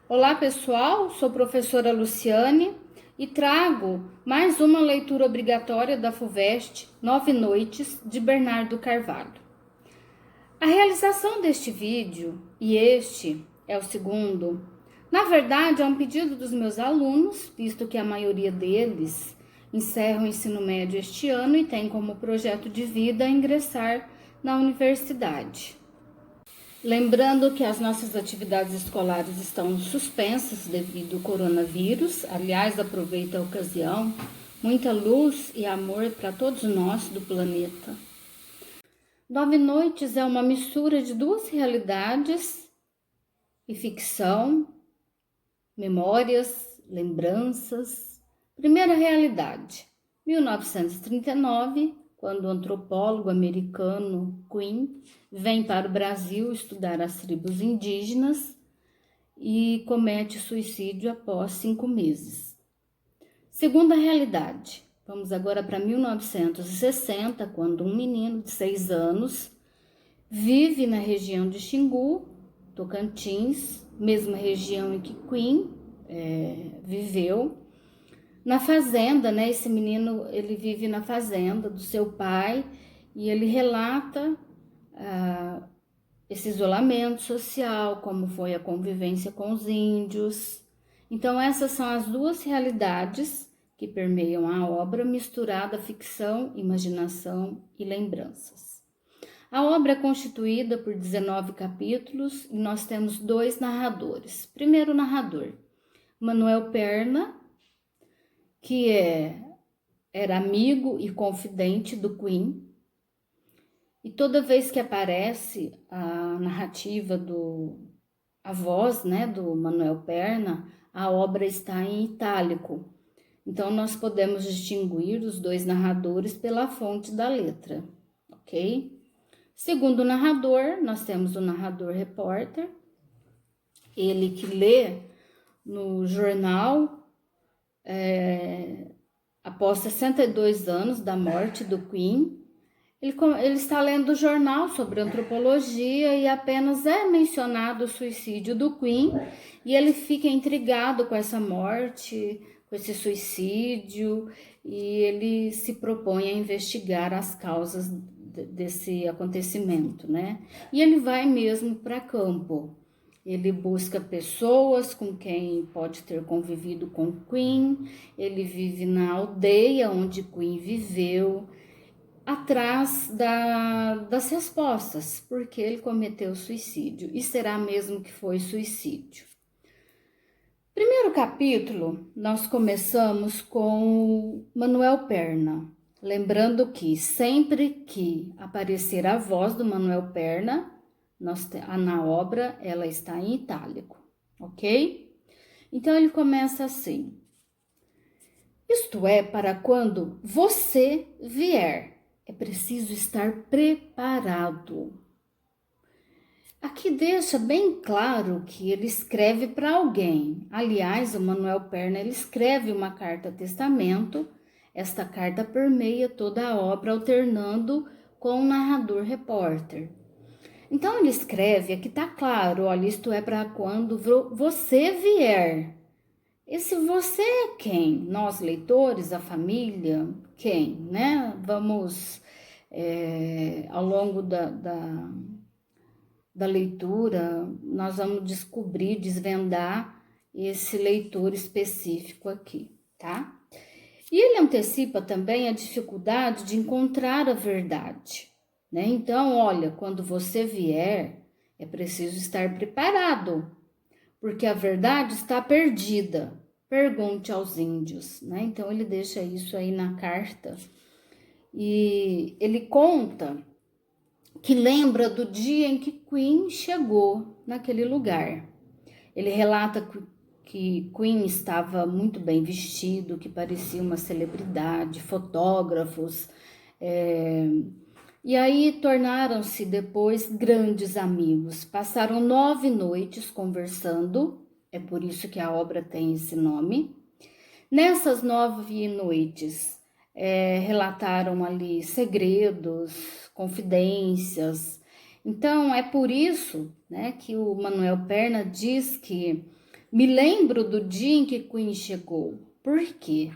Olá pessoal, sou professora Luciane e trago mais uma leitura obrigatória da FUVEST, Nove Noites, de Bernardo Carvalho. A realização deste vídeo, e este é o segundo, na verdade é um pedido dos meus alunos, visto que a maioria deles encerra o ensino médio este ano e tem como projeto de vida ingressar na universidade. Lembrando que as nossas atividades escolares estão suspensas devido ao coronavírus. Aliás, aproveito a ocasião. Muita luz e amor para todos nós do planeta. Nove Noites é uma mistura de duas realidades e ficção, memórias, lembranças. Primeira realidade, 1939, quando o antropólogo americano Quinn vem para o Brasil estudar as tribos indígenas e comete suicídio após 5 meses. Segunda realidade, vamos agora para 1960, quando um menino de 6 anos vive na região de Xingu, Tocantins, mesma região em que Quinn viveu. Na fazenda, né? Esse menino, ele vive na fazenda do seu pai e ele relata esse isolamento social, como foi a convivência com os índios. Então, essas são as duas realidades que permeiam a obra, misturada a ficção, imaginação e lembranças. A obra é constituída por 19 capítulos e nós temos 2 narradores. Primeiro narrador, Manuel Perna, que era amigo e confidente do Quinn, e toda vez que aparece a narrativa a voz, né, do Manuel Perna, a obra está em itálico. Então, nós podemos distinguir os 2 narradores pela fonte da letra, ok? Segundo o narrador, nós temos o narrador repórter, ele que lê no jornal após 62 anos da morte do Quinn. Ele está lendo o jornal sobre antropologia e apenas é mencionado o suicídio do Quinn e ele fica intrigado com essa morte, com esse suicídio, e ele se propõe a investigar as causas desse acontecimento, né? E ele vai mesmo para campo. Ele busca pessoas com quem pode ter convivido com Quinn, ele vive na aldeia onde Quinn viveu, atrás das respostas, porque ele cometeu suicídio. E será mesmo que foi suicídio? Primeiro capítulo, nós começamos com Manuel Perna. Lembrando que sempre que aparecer a voz do Manuel Perna, na obra, ela está em itálico, ok? Então, ele começa assim. Isto é, para quando você vier, é preciso estar preparado. Aqui deixa bem claro que ele escreve para alguém. Aliás, o Manuel Perna, ele escreve uma carta-testamento. Esta carta permeia toda a obra, alternando com o narrador repórter. Então, ele escreve, aqui está claro, olha, isto é para quando você vier. Esse você é quem? Nós, leitores, a família, quem, né? Vamos, ao longo da leitura, nós vamos descobrir, desvendar esse leitor específico aqui, tá? E ele antecipa também a dificuldade de encontrar a verdade, né? Então, olha, quando você vier, é preciso estar preparado, porque a verdade está perdida. Pergunte aos índios, né? Então, ele deixa isso aí na carta. E ele conta que lembra do dia em que Quinn chegou naquele lugar. Ele relata que Quinn estava muito bem vestido, que parecia uma celebridade, fotógrafos, e aí tornaram-se depois grandes amigos. Passaram 9 noites conversando, é por isso que a obra tem esse nome. Nessas 9 noites, relataram ali segredos, confidências. Então, é por isso, né, que o Manuel Perna diz que Me lembro do dia em que Queen chegou. Por quê?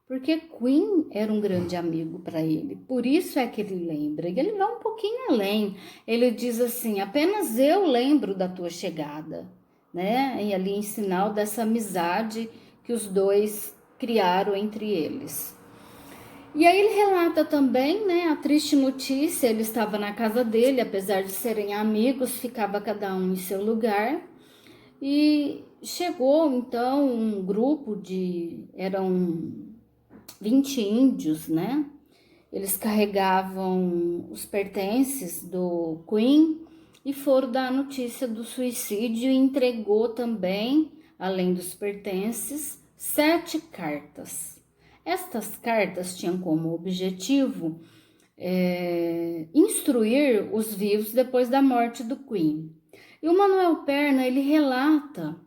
Porque Queen era um grande amigo para ele. Por isso é que ele lembra. E ele vai um pouquinho além. Ele diz assim: apenas eu lembro da tua chegada, né? E ali em sinal dessa amizade que os dois criaram entre eles. E aí ele relata também, né, a triste notícia. Ele estava na casa dele, apesar de serem amigos, ficava cada um em seu lugar. E chegou então um grupo eram 20 índios, né? Eles carregavam os pertences do Queen e foram dar a notícia do suicídio e entregou também, além dos pertences, 7 cartas. Estas cartas tinham como objetivo instruir os vivos depois da morte do Queen. E o Manuel Perna, ele relata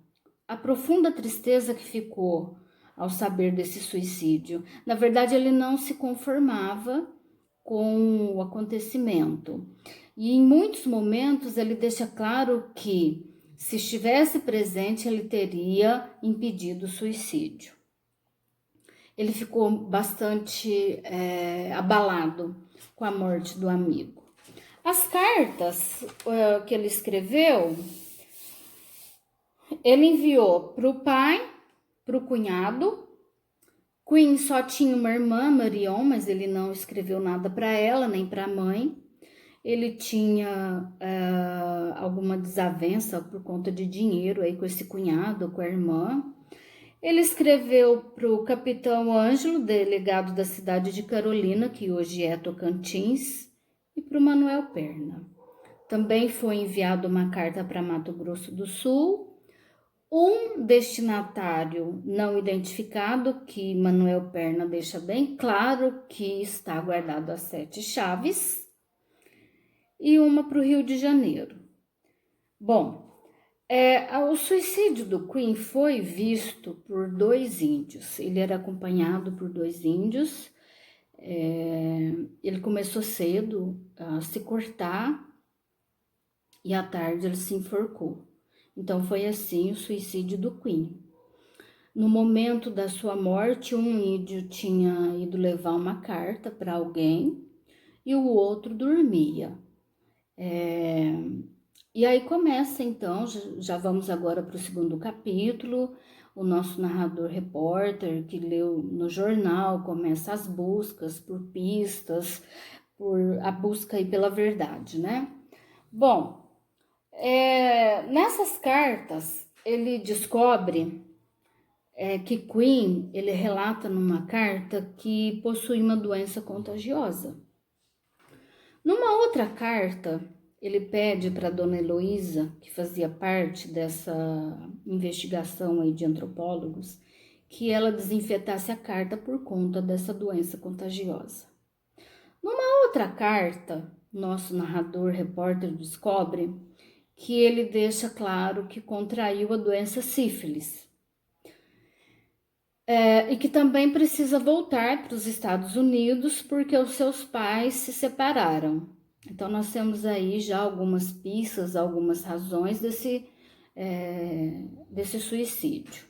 a profunda tristeza que ficou ao saber desse suicídio. Na verdade, ele não se conformava com o acontecimento. E em muitos momentos ele deixa claro que, se estivesse presente, ele teria impedido o suicídio. Ele ficou bastante abalado com a morte do amigo. As cartas que ele escreveu, ele enviou para o pai, para o cunhado. Queen só tinha uma irmã, Marion, mas ele não escreveu nada para ela, nem para a mãe. Ele tinha alguma desavença por conta de dinheiro aí com esse cunhado, com a irmã. Ele escreveu para o capitão Ângelo, delegado da cidade de Carolina, que hoje é Tocantins, e para o Manuel Perna. Também foi enviado uma carta para Mato Grosso do Sul. Um destinatário não identificado, que Manuel Perna deixa bem claro que está guardado as 7 chaves, e uma para o Rio de Janeiro. Bom, o suicídio do Queen foi visto por 2 índios. Ele era acompanhado por 2 índios. Ele começou cedo a se cortar e à tarde ele se enforcou. Então foi assim o suicídio do Queen. No momento da sua morte, um índio tinha ido levar uma carta para alguém e o outro dormia. E aí começa então, já vamos agora para o 2º capítulo, o nosso narrador repórter que leu no jornal começa as buscas por pistas, por a busca aí pela verdade, né? Bom, nessas cartas ele descobre que Queen, ele relata numa carta que possui uma doença contagiosa. Numa outra carta, ele pede para Dona Heloísa, que fazia parte dessa investigação aí de antropólogos, que ela desinfetasse a carta por conta dessa doença contagiosa. Numa outra carta, nosso narrador repórter descobre que ele deixa claro que contraiu a doença sífilis. E que também precisa voltar para os Estados Unidos porque os seus pais se separaram. Então, nós temos aí já algumas pistas, algumas razões desse suicídio.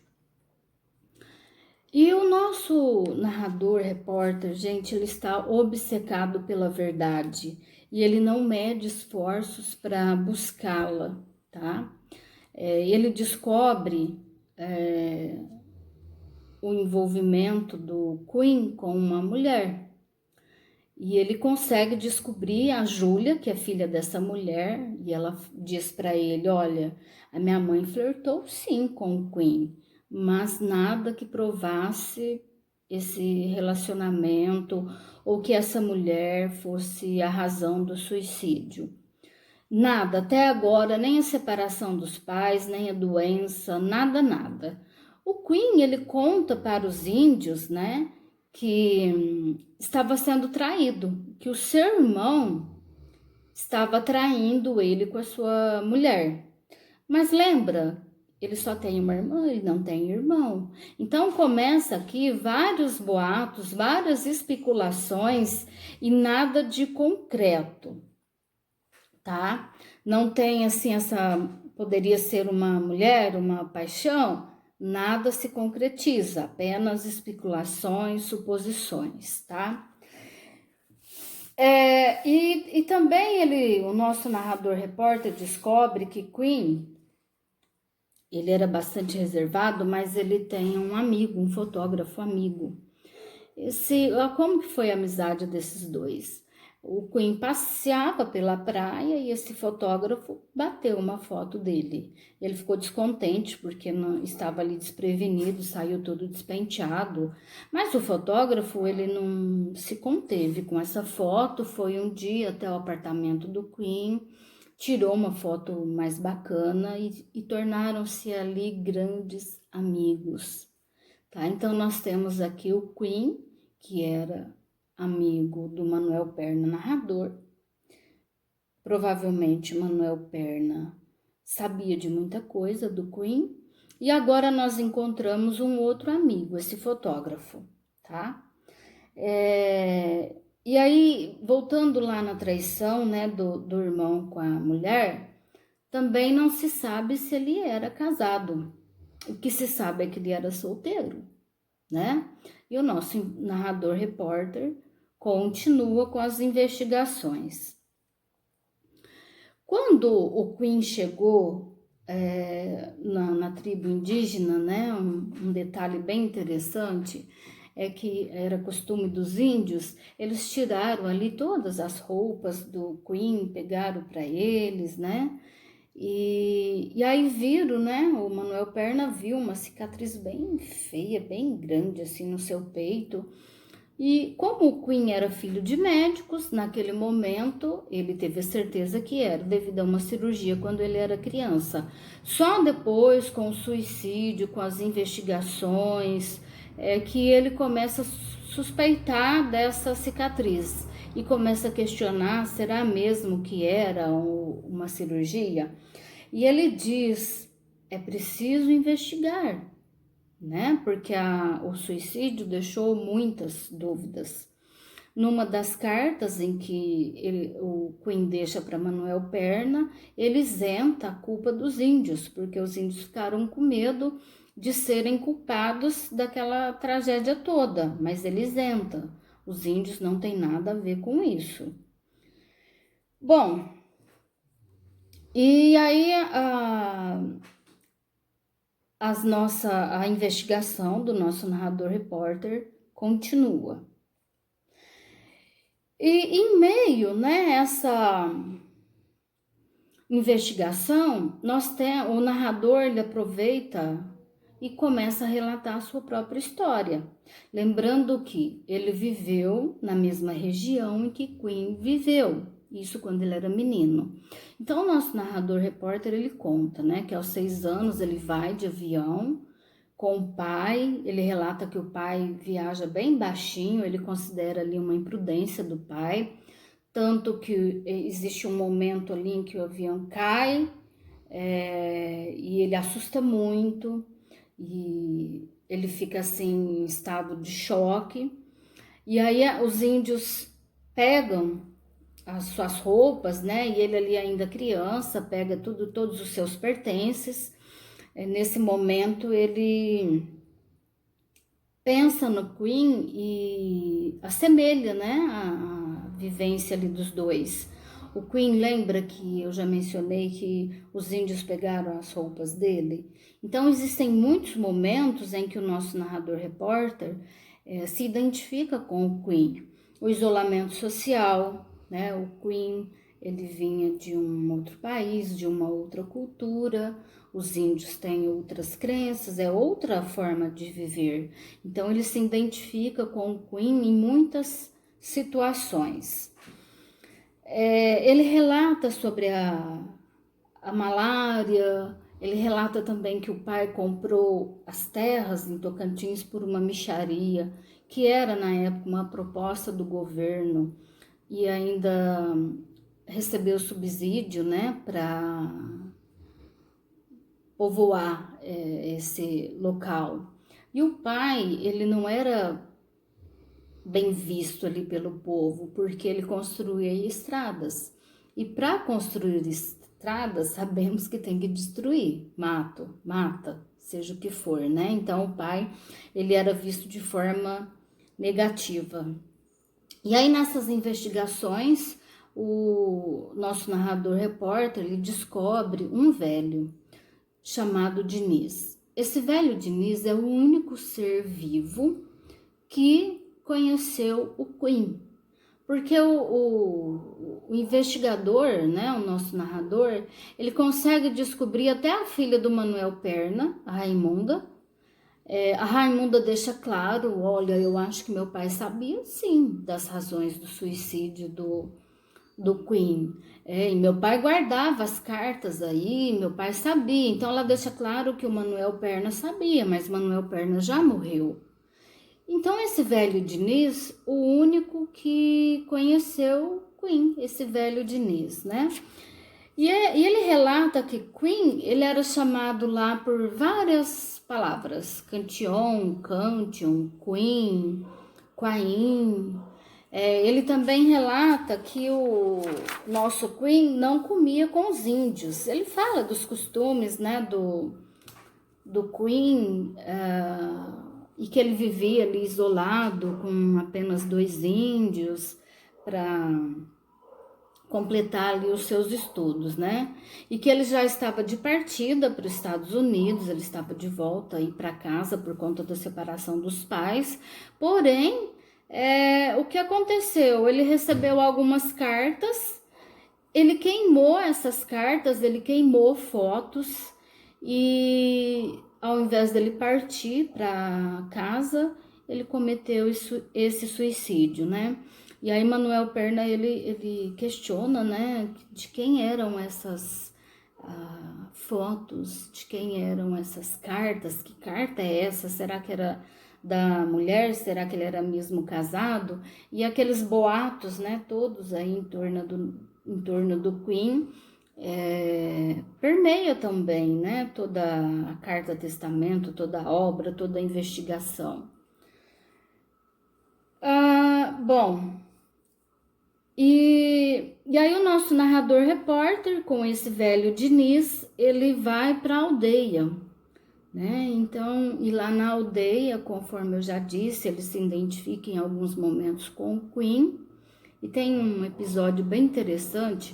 E o nosso narrador, repórter, gente, ele está obcecado pela verdade e ele não mede esforços para buscá-la, tá? Ele descobre o envolvimento do Queen com uma mulher. E ele consegue descobrir a Júlia, que é filha dessa mulher, e ela diz para ele: olha, a minha mãe flertou sim com o Queen, mas nada que provasse esse relacionamento ou que essa mulher fosse a razão do suicídio. Nada, até agora, nem a separação dos pais, nem a doença, nada. O Queen, ele conta para os índios, né, que estava sendo traído, que o seu irmão estava traindo ele com a sua mulher. Mas lembra, ele só tem uma irmã, ele não tem irmão. Então começa aqui vários boatos, várias especulações e nada de concreto, tá? Não tem assim poderia ser uma mulher, uma paixão, nada se concretiza, apenas especulações, suposições, tá? E também o nosso narrador repórter descobre que Queen, ele era bastante reservado, mas ele tem um amigo, um fotógrafo amigo. Como que foi a amizade desses dois? O Queen passeava pela praia e esse fotógrafo bateu uma foto dele. Ele ficou descontente porque não estava ali desprevenido, saiu todo despenteado. Mas o fotógrafo, ele não se conteve com essa foto, foi um dia até o apartamento do Queen, tirou uma foto mais bacana e tornaram-se ali grandes amigos. Tá? Então, nós temos aqui o Queen, que era amigo do Manuel Perna, narrador. Provavelmente Manuel Perna sabia de muita coisa do Queen. E agora nós encontramos um outro amigo, esse fotógrafo, tá? E aí, voltando lá na traição, né, do irmão com a mulher, também não se sabe se ele era casado. O que se sabe é que ele era solteiro, né? E o nosso narrador repórter continua com as investigações. Quando o Queen chegou na tribo indígena, né? Um detalhe bem interessante é que era costume dos índios, eles tiraram ali todas as roupas do Queen, pegaram para eles, né? E aí viram, né? O Manuel Perna viu uma cicatriz bem feia, bem grande assim no seu peito. E como o Queen era filho de médicos, naquele momento ele teve a certeza que era devido a uma cirurgia quando ele era criança. Só depois, com o suicídio, com as investigações, é que ele começa a suspeitar dessa cicatriz e começa a questionar: será mesmo que era uma cirurgia? E ele diz: é preciso investigar, né? Porque o suicídio deixou muitas dúvidas. Numa das cartas em que o Queen deixa para Manuel Perna, ele isenta a culpa dos índios, porque os índios ficaram com medo de serem culpados daquela tragédia toda, mas ele isenta. Os índios não têm nada a ver com isso. Bom, e aí a investigação do nosso narrador repórter continua. E em meio, né, essa investigação, o narrador ele aproveita e começa a relatar a sua própria história, lembrando que ele viveu na mesma região em que Queen viveu, isso quando ele era menino. Então, o nosso narrador repórter, ele conta, né, que aos 6 anos ele vai de avião com o pai, ele relata que o pai viaja bem baixinho, ele considera ali uma imprudência do pai, tanto que existe um momento ali em que o avião cai, e ele assusta muito, e ele fica assim em estado de choque, e aí os índios pegam as suas roupas, né, e ele ali ainda criança, pega todos os seus pertences. Nesse momento ele pensa no Queen e assemelha, né, a vivência ali dos dois. O Queen lembra que eu já mencionei que os índios pegaram as roupas dele. Então existem muitos momentos em que o nosso narrador repórter se identifica com o Queen. O isolamento social, né, o Queen ele vinha de um outro país, de uma outra cultura, os índios têm outras crenças, é outra forma de viver. Então, ele se identifica com o Queen em muitas situações. Ele relata sobre a malária, ele relata também que o pai comprou as terras em Tocantins por uma mixaria, que era, na época, uma proposta do governo, e ainda recebeu subsídio, né, para povoar esse local. E o pai, ele não era bem visto ali pelo povo, porque ele construía estradas. E para construir estrada, sabemos que tem que destruir, mata, seja o que for, né? Então o pai, ele era visto de forma negativa. E aí nessas investigações, o nosso narrador repórter, ele descobre um velho chamado Diniz. Esse velho Diniz é o único ser vivo que conheceu o Queen. Porque o investigador, né, o nosso narrador, ele consegue descobrir até a filha do Manuel Perna, a Raimunda. A Raimunda deixa claro, olha, eu acho que meu pai sabia sim das razões do suicídio do Queen. E meu pai guardava as cartas aí, meu pai sabia. Então ela deixa claro que o Manuel Perna sabia, mas Manuel Perna já morreu. Então esse velho Diniz, o único que conheceu Queen, esse velho Diniz, né? E ele relata que Queen, ele era chamado lá por várias palavras, Cantillon, Cantion, Queen, Quain. Ele também relata que o nosso Queen não comia com os índios. Ele fala dos costumes, né, do Queen, e que ele vivia ali isolado com apenas 2 índios para completar ali os seus estudos, né? E que ele já estava de partida para os Estados Unidos, ele estava de volta aí para casa por conta da separação dos pais. Porém, o que aconteceu? Ele recebeu algumas cartas, ele queimou essas cartas, ele queimou fotos e ao invés dele partir para casa, ele cometeu esse suicídio, né? E aí Manuel Perna, ele questiona, né, de quem eram essas fotos, de quem eram essas cartas, que carta é essa? Será que era da mulher? Será que ele era mesmo casado? E aqueles boatos, né, todos aí em torno do Queen, permeia também, né, toda a carta testamento, toda a obra, toda a investigação. Bom, e aí o nosso narrador repórter, com esse velho Diniz, ele vai para a aldeia, né? Então, e lá na aldeia, conforme eu já disse, ele se identifica em alguns momentos com o Queen, e tem um episódio bem interessante,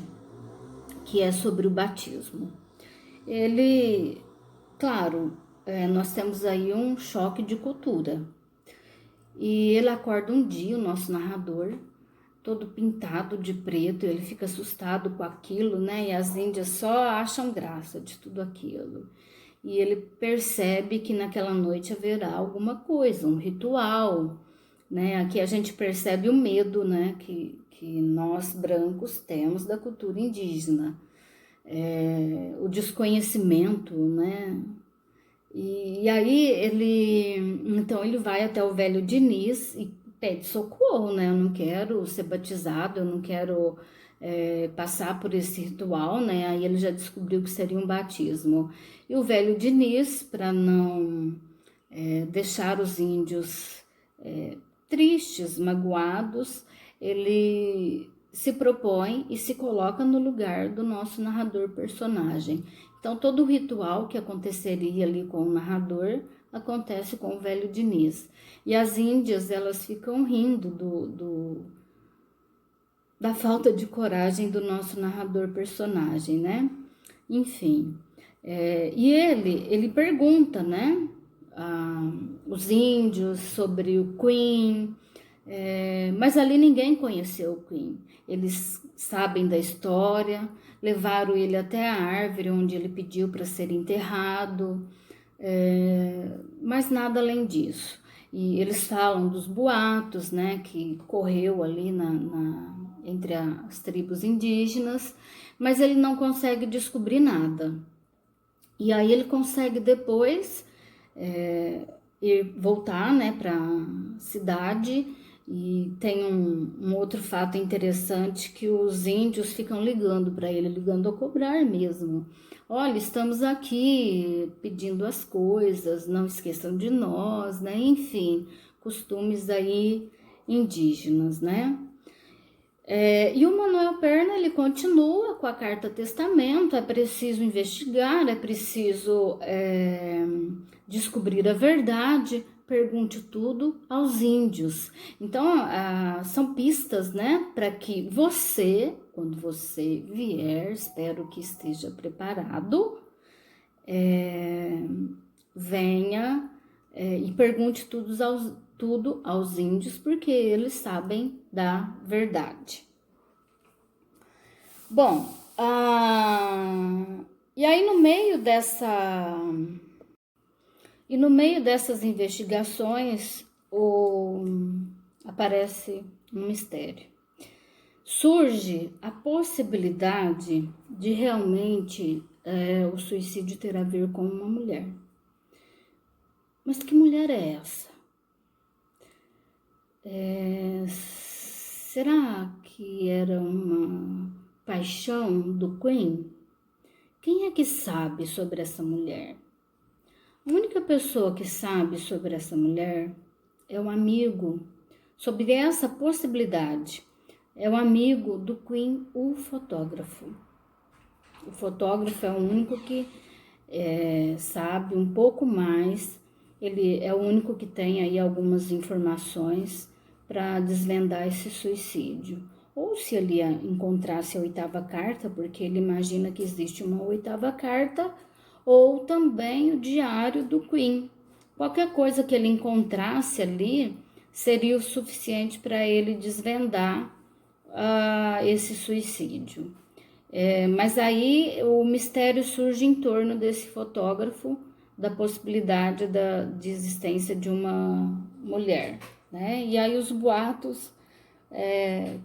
que é sobre o batismo. Ele, claro, nós temos aí um choque de cultura, e ele acorda um dia, o nosso narrador, todo pintado de preto, ele fica assustado com aquilo, né? E as índias só acham graça de tudo aquilo. E ele percebe que naquela noite haverá alguma coisa, um ritual, né? Aqui a gente percebe o medo, né? Que nós brancos temos da cultura indígena, o desconhecimento, né? E aí então ele vai até o velho Diniz e pede socorro, né? Eu não quero ser batizado, eu não quero passar por esse ritual, né? Aí ele já descobriu que seria um batismo. E o velho Diniz, para não deixar os índios tristes, magoados, ele se propõe e se coloca no lugar do nosso narrador personagem. Então, todo o ritual que aconteceria ali com o narrador acontece com o velho Diniz. E as índias, elas ficam rindo da falta de coragem do nosso narrador personagem, né? Enfim, e ele pergunta, né, os índios sobre o Queen, mas ali ninguém conheceu o Queen. Eles sabem da história, levaram ele até a árvore onde ele pediu para ser enterrado, mas nada além disso. E eles falam dos boatos, né, que correu ali entre as tribos indígenas, mas ele não consegue descobrir nada. E aí ele consegue depois ir voltar, né, para a cidade. E tem um outro fato interessante, que os índios ficam ligando para ele, ligando a cobrar mesmo. Olha, estamos aqui pedindo as coisas, não esqueçam de nós, né? Enfim, costumes aí indígenas, né? E o Manuel Perna, ele continua com a carta testamento. É preciso investigar, é preciso descobrir a verdade, pergunte tudo aos índios. Então, são pistas, né, para que você, quando você vier, espero que esteja preparado, venha e pergunte tudo aos índios, porque eles sabem da verdade. Bom, e aí no meio dessas investigações, aparece um mistério. Surge a possibilidade de realmente o suicídio ter a ver com uma mulher. Mas que mulher é essa? Será que era uma paixão do Queen? Quem é que sabe sobre essa mulher? A única pessoa que sabe sobre essa mulher é um amigo, sobre essa possibilidade. É o amigo do Queen, o fotógrafo. O fotógrafo é o único que sabe um pouco mais. Ele é o único que tem aí algumas informações para desvendar esse suicídio. Ou se ele encontrasse a 8ª carta, porque ele imagina que existe uma 8ª carta, ou também o diário do Queen. Qualquer coisa que ele encontrasse ali seria o suficiente para ele desvendar esse suicídio. Mas aí o mistério surge em torno desse fotógrafo, da possibilidade de existência de uma mulher, né? E aí os boatos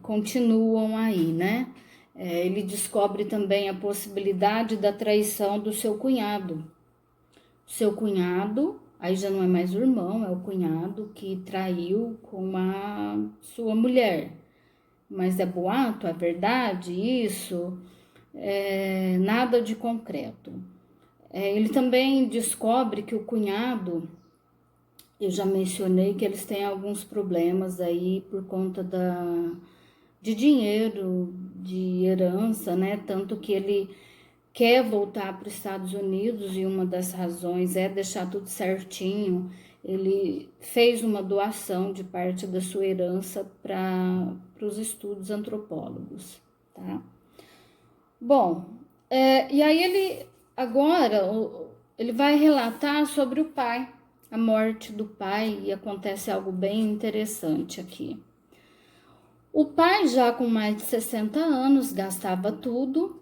continuam aí, né? Ele descobre também a possibilidade da traição do seu cunhado. Seu cunhado, aí já não é mais o irmão, é o cunhado que traiu com a sua mulher. Mas é boato, é verdade isso? Nada de concreto. Ele também descobre que o cunhado, eu já mencionei que eles têm alguns problemas aí por conta de dinheiro, de herança, né? Tanto que ele quer voltar para os Estados Unidos e uma das razões é deixar tudo certinho. Ele fez uma doação de parte da sua herança para os estudos antropólogos, tá? Bom, e aí ele vai relatar sobre o pai, a morte do pai, e acontece algo bem interessante aqui. O pai, já com mais de 60 anos, gastava tudo.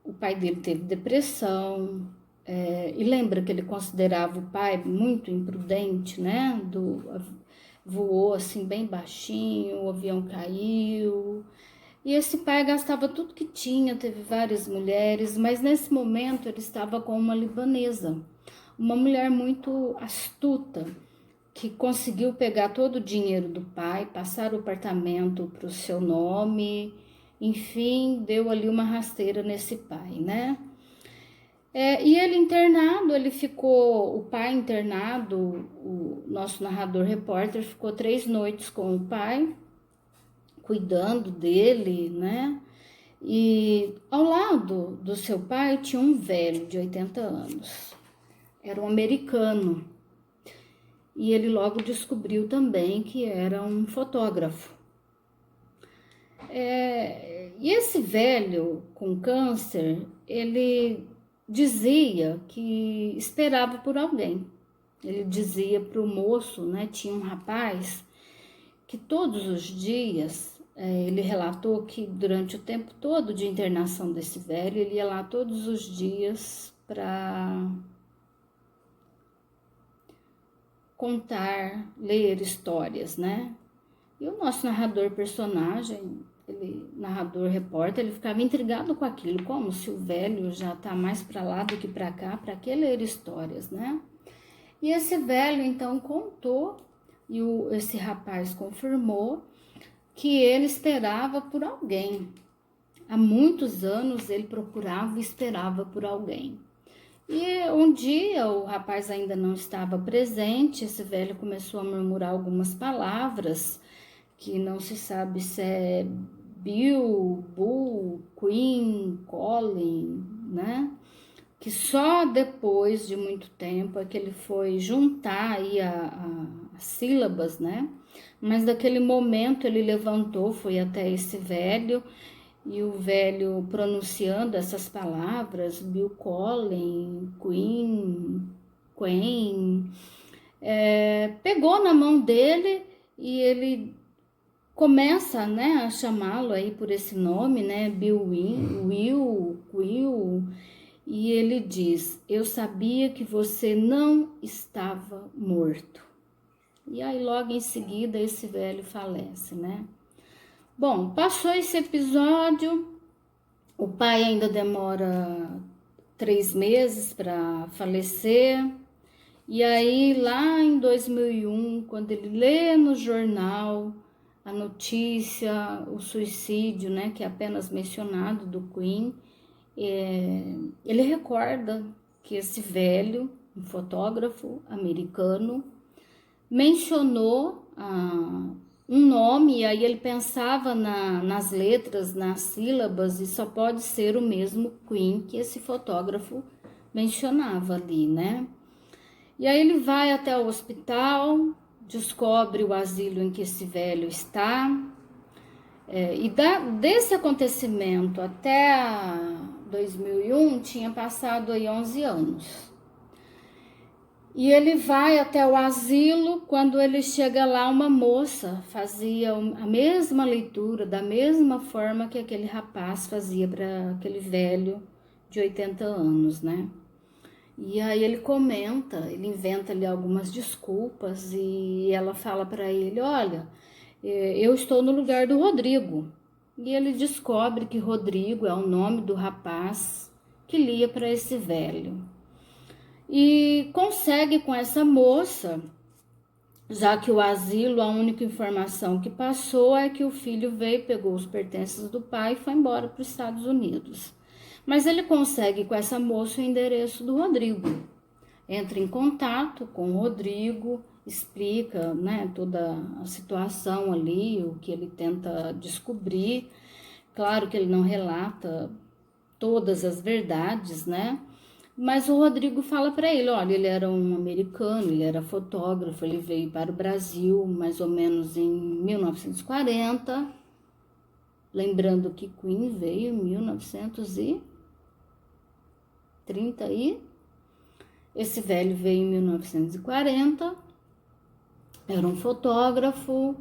O pai dele teve depressão, e lembra que ele considerava o pai muito imprudente, né? Voou assim bem baixinho, o avião caiu. E esse pai gastava tudo que tinha, teve várias mulheres, mas nesse momento ele estava com uma libanesa, uma mulher muito astuta, que conseguiu pegar todo o dinheiro do pai, passar o apartamento para o seu nome, enfim, deu ali uma rasteira nesse pai, né? E ele internado, o pai internado, o nosso narrador repórter ficou 3 noites com o pai, cuidando dele, né? E ao lado do seu pai tinha um velho de 80 anos, era um americano. E ele logo descobriu também que era um fotógrafo. E esse velho com câncer, ele dizia que esperava por alguém. Ele dizia para o moço, né? Tinha um rapaz que todos os dias, ele relatou que durante o tempo todo de internação desse velho, ele ia lá todos os dias para contar, ler histórias, né? E o nosso narrador personagem, narrador repórter, ele ficava intrigado com aquilo, como se o velho já tá mais para lá do que para cá, para que ler histórias, né? E esse velho então contou, e esse rapaz confirmou que ele esperava por alguém. Há muitos anos ele procurava e esperava por alguém. E um dia o rapaz ainda não estava presente, esse velho começou a murmurar algumas palavras que não se sabe se é Bill, Bull, Queen, Colin, né? Que só depois de muito tempo é que ele foi juntar aí as sílabas, né? Mas daquele momento ele levantou, foi até esse velho, e o velho pronunciando essas palavras, Bill Colin, Queen, pegou na mão dele e ele começa, né, a chamá-lo aí por esse nome, né, Will, e ele diz: eu sabia que você não estava morto. E aí logo em seguida esse velho falece, né? Bom, passou esse episódio, o pai ainda demora 3 meses para falecer. E aí, lá em 2001, quando ele lê no jornal a notícia, o suicídio, né, que é apenas mencionado do Queen, ele recorda que esse velho, um fotógrafo americano, mencionou um nome, e aí ele pensava nas letras, nas sílabas, e só pode ser o mesmo Queen que esse fotógrafo mencionava ali, né? E aí ele vai até o hospital, descobre o asilo em que esse velho está, desse acontecimento até 2001 tinha passado aí 11 anos. E ele vai até o asilo, quando ele chega lá, uma moça fazia a mesma leitura, da mesma forma que aquele rapaz fazia para aquele velho de 80 anos, né? E aí ele comenta, ele inventa ali algumas desculpas e ela fala para ele: olha, eu estou no lugar do Rodrigo. E ele descobre que Rodrigo é o nome do rapaz que lia para esse velho. E consegue com essa moça, já que o asilo, a única informação que passou é que o filho veio, pegou os pertences do pai e foi embora para os Estados Unidos. Mas ele consegue com essa moça o endereço do Rodrigo. Entra em contato com o Rodrigo, explica, né, toda a situação ali, o que ele tenta descobrir. Claro que ele não relata todas as verdades, né? Mas o Rodrigo fala para ele: olha, ele era um americano, ele era fotógrafo, ele veio para o Brasil mais ou menos em 1940. Lembrando que Queen veio em 1930 e esse velho veio em 1940. Era um fotógrafo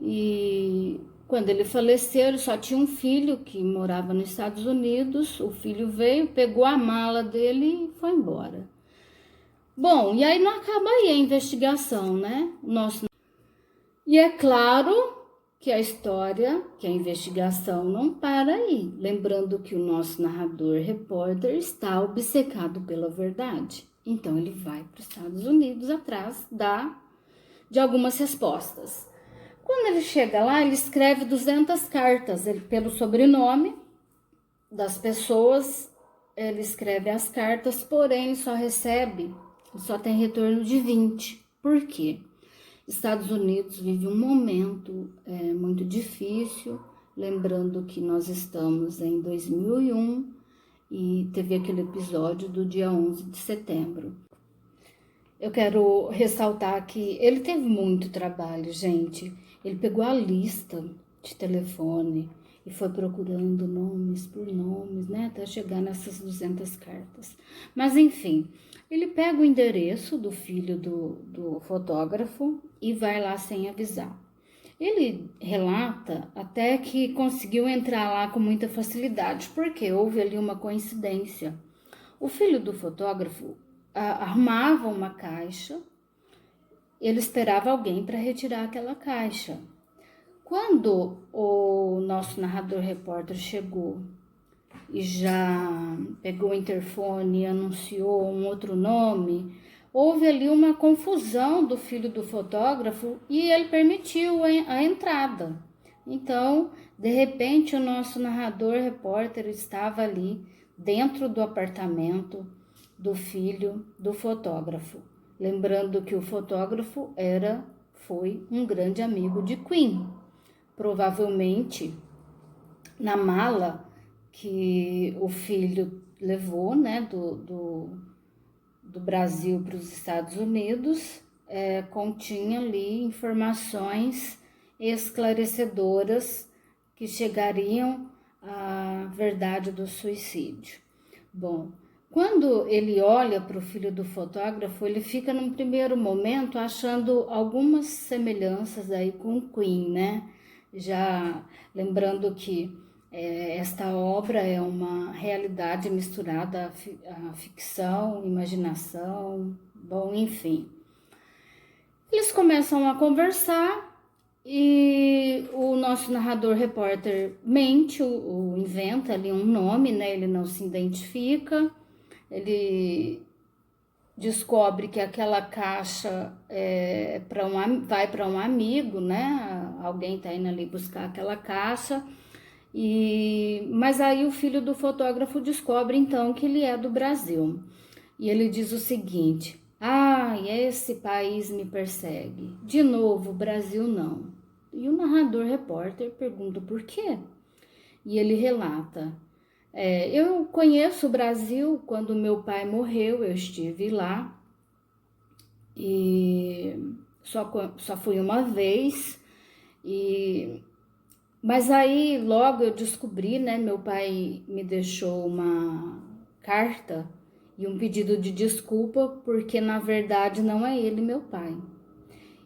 e quando ele faleceu, ele só tinha um filho que morava nos Estados Unidos. O filho veio, pegou a mala dele e foi embora. Bom, e aí não acaba aí a investigação, né? E é claro que a história, que a investigação não para aí. Lembrando que o nosso narrador, repórter, está obcecado pela verdade. Então ele vai para os Estados Unidos atrás de algumas respostas. Quando ele chega lá, ele escreve 200 cartas pelo sobrenome das pessoas. Ele escreve as cartas, porém só tem retorno de 20. Por quê? Estados Unidos vive um momento muito difícil, lembrando que nós estamos em 2001 e teve aquele episódio do dia 11 de setembro. Eu quero ressaltar que ele teve muito trabalho, gente. Ele pegou a lista de telefone e foi procurando nomes por nomes, né, até chegar nessas 200 cartas. Mas enfim, ele pega o endereço do filho do fotógrafo e vai lá sem avisar. Ele relata até que conseguiu entrar lá com muita facilidade, porque houve ali uma coincidência. O filho do fotógrafo arrumava uma caixa, ele esperava alguém para retirar aquela caixa. Quando o nosso narrador repórter chegou e já pegou o interfone e anunciou um outro nome, houve ali uma confusão do filho do fotógrafo e ele permitiu a entrada. Então, de repente, o nosso narrador repórter estava ali dentro do apartamento do filho do fotógrafo. Lembrando que o fotógrafo foi um grande amigo de Queen. Provavelmente na mala que o filho levou, né, do Brasil para os Estados Unidos, continha ali informações esclarecedoras que chegariam à verdade do suicídio. Bom, quando ele olha para o filho do fotógrafo, ele fica num primeiro momento achando algumas semelhanças aí com o Queen, né? Já lembrando que esta obra é uma realidade misturada à ficção, imaginação, bom, enfim. Eles começam a conversar e o nosso narrador repórter mente, inventa ali um nome, né? Ele não se identifica, ele descobre que aquela caixa vai para um amigo, né? Alguém está indo ali buscar aquela caixa. Mas aí o filho do fotógrafo descobre então que ele é do Brasil. E ele diz o seguinte: esse país me persegue. De novo, o Brasil não. E o narrador repórter pergunta por quê? E ele relata: eu conheço o Brasil, quando meu pai morreu, eu estive lá. E só fui uma vez. Mas aí logo eu descobri, né? Meu pai me deixou uma carta e um pedido de desculpa, porque na verdade não é ele meu pai.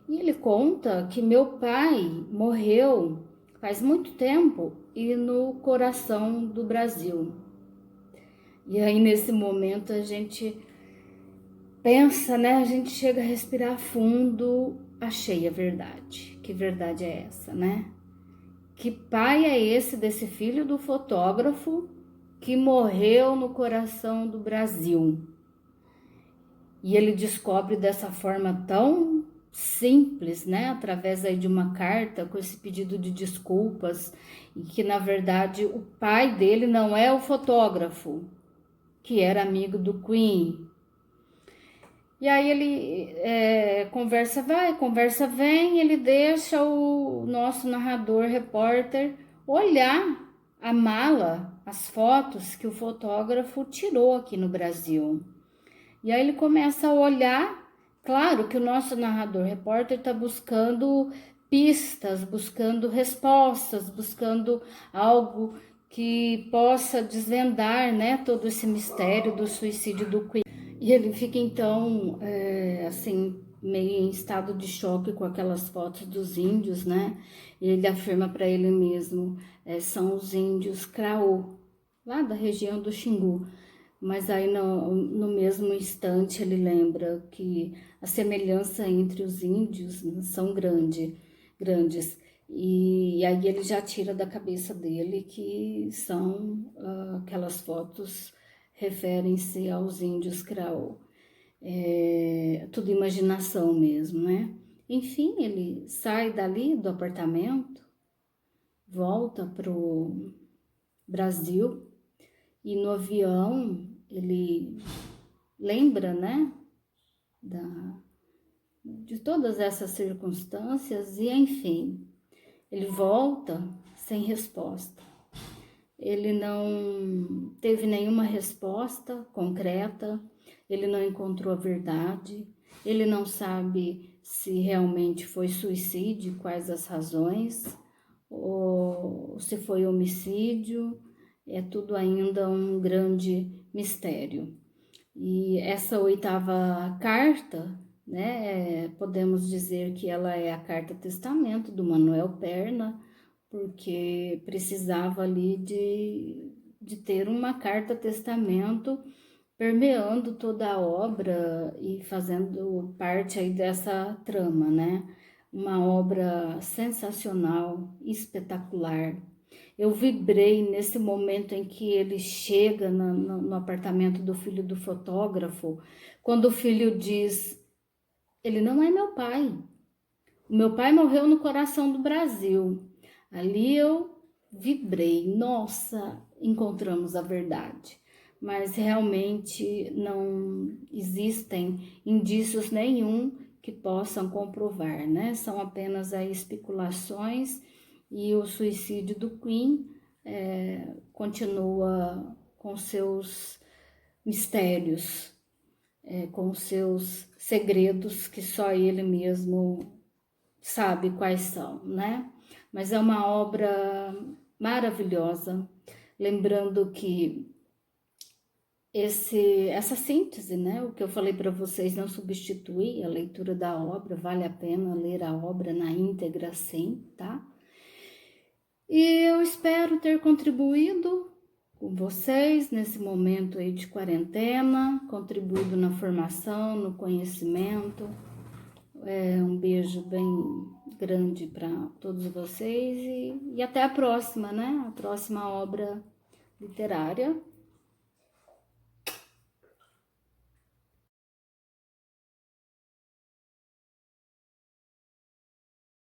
E ele conta que meu pai morreu faz muito tempo e no coração do Brasil. E aí nesse momento a gente pensa, né? A gente chega a respirar fundo, achei a verdade. Que verdade é essa, né? Que pai é esse desse filho do fotógrafo que morreu no coração do Brasil? E ele descobre dessa forma tão simples, né? Através aí de uma carta com esse pedido de desculpas, e que na verdade o pai dele não é o fotógrafo, que era amigo do Queen. E aí ele conversa vai, conversa vem, ele deixa o nosso narrador, repórter, olhar a mala, as fotos que o fotógrafo tirou aqui no Brasil. E aí ele começa a olhar, claro que o nosso narrador, repórter, está buscando pistas, buscando respostas, buscando algo que possa desvendar, né, todo esse mistério do suicídio do Queen. E ele fica então, assim, meio em estado de choque com aquelas fotos dos índios, né? E ele afirma para ele mesmo, são os índios Craô, lá da região do Xingu. Mas aí no mesmo instante ele lembra que a semelhança entre os índios são grandes. E aí ele já tira da cabeça dele que são aquelas fotos referem-se aos índios Craô. Tudo imaginação mesmo, né? Enfim, ele sai dali do apartamento, volta pro Brasil e no avião ele lembra, né, de todas essas circunstâncias e, enfim, ele volta sem resposta. Ele não teve nenhuma resposta concreta, ele não encontrou a verdade, ele não sabe se realmente foi suicídio, quais as razões, ou se foi homicídio, é tudo ainda um grande mistério. E essa oitava carta, né, podemos dizer que ela é a carta testamento do Manuel Perna, porque precisava ali de ter uma carta testamento permeando toda a obra e fazendo parte aí dessa trama, né? Uma obra sensacional, espetacular. Eu vibrei nesse momento em que ele chega no apartamento do filho do fotógrafo, quando o filho diz: ele não é meu pai. O meu pai morreu no coração do Brasil. Ali eu vibrei. Nossa, encontramos a verdade. Mas realmente não existem indícios nenhum que possam comprovar, né? São apenas aí especulações e o suicídio do Queen continua com seus mistérios, com seus segredos que só ele mesmo sabe quais são, né? Mas é uma obra maravilhosa, lembrando que essa síntese, né? O que eu falei para vocês não substitui a leitura da obra, vale a pena ler a obra na íntegra, sim, tá? E eu espero ter contribuído com vocês nesse momento aí de quarentena, contribuído na formação, no conhecimento. Um beijo bem grande para todos vocês e até a próxima, né? A próxima obra literária.